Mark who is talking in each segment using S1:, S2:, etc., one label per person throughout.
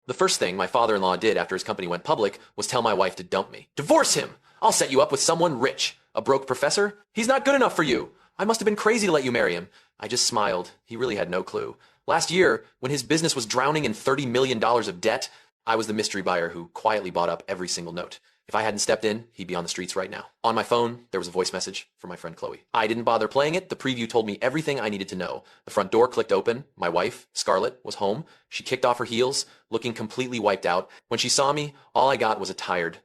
S1: The first thing my father-in-law did after his company went public was tell my wife to dump me. Divorce him! I'll set you up with someone rich. A broke professor? He's not good enough for you. I must have been crazy to let you marry him. I just smiled. He really had no clue. Last year, when his business was drowning in $30 million of debt, I was the mystery buyer who quietly bought up every single note. If I hadn't stepped in, he'd be on the streets right now. On my phone, there was a voice message from my friend Chloe. I didn't bother playing it. The preview told me everything I needed to know. The front door clicked open. My wife, Scarlett, was home. She kicked off her heels, looking completely wiped out. When she saw me, all I got was a tired,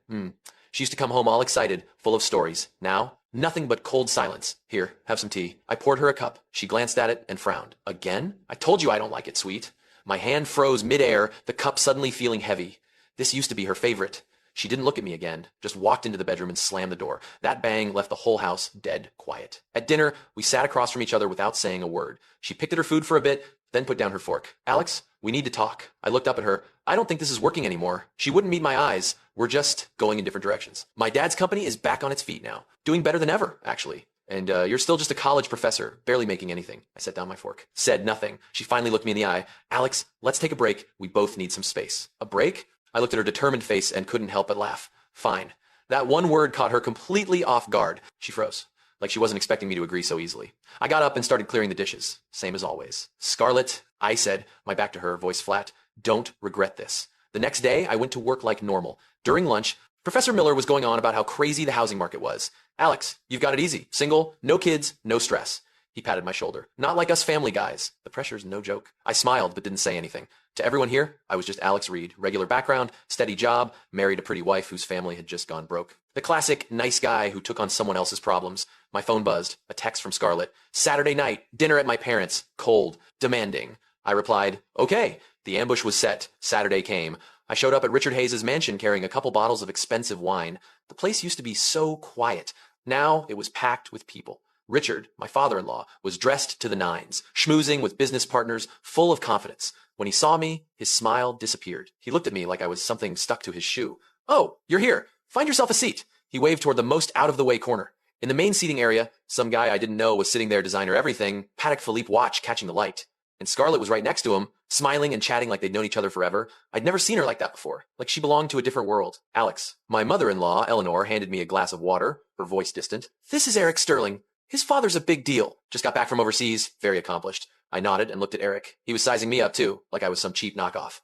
S1: She used to come home all excited, full of stories. Now, nothing but cold silence. Here, have some tea. I poured her a cup. She glanced at it and frowned. Again? I told you I don't like it sweet. My hand froze midair, the cup suddenly feeling heavy. This used to be her favorite. She didn't look at me again, just walked into the bedroom and slammed the door. That bang left the whole house dead quiet. At dinner, we sat across from each other without saying a word. She picked at her food for a bit, then put down her fork. Alex, we need to talk. I looked up at her. I don't think this is working anymore. She wouldn't meet my eyes. We're just going in different directions. My dad's company is back on its feet now. Doing better than ever, actually. And you're still just a college professor, barely making anything. I set down my fork. Said nothing. She finally looked me in the eye. Alex, let's take a break. We both need some space. A break? I looked at her determined face and couldn't help but laugh. Fine. That one word caught her completely off guard. She froze, like she wasn't expecting me to agree so easily. I got up and started clearing the dishes, same as always. Scarlett, I said, my back to her, voice flat, don't regret this. The next day, I went to work like normal. During lunch, Professor Miller was going on about how crazy the housing market was. Alex, you've got it easy. Single, no kids, no stress. He patted my shoulder. Not like us family guys. The pressure's no joke. I smiled but didn't say anything. To everyone here, I was just Alex Reed. Regular background, steady job, married a pretty wife whose family had just gone broke. The classic nice guy who took on someone else's problems. My phone buzzed. A text from Scarlett. Saturday night, dinner at my parents'. Cold. Demanding. I replied, okay. The ambush was set. Saturday came. I showed up at Richard Hayes' mansion carrying a couple bottles of expensive wine. The place used to be so quiet. Now it was packed with people. Richard, my father-in-law, was dressed to the nines, schmoozing with business partners, full of confidence. When he saw me, his smile disappeared. He looked at me like I was something stuck to his shoe. Oh, you're here. Find yourself a seat. He waved toward the most out-of-the-way corner. In the main seating area, some guy I didn't know was sitting there, designer everything, Patek Philippe watch catching the light. And Scarlett was right next to him, smiling and chatting like they'd known each other forever. I'd never seen her like that before, like she belonged to a different world. Alex. My mother-in-law, Eleanor, handed me a glass of water, her voice distant. This is Eric Sterling. His father's a big deal. Just got back from overseas, very accomplished. I nodded and looked at Eric. He was sizing me up too, like I was some cheap knockoff.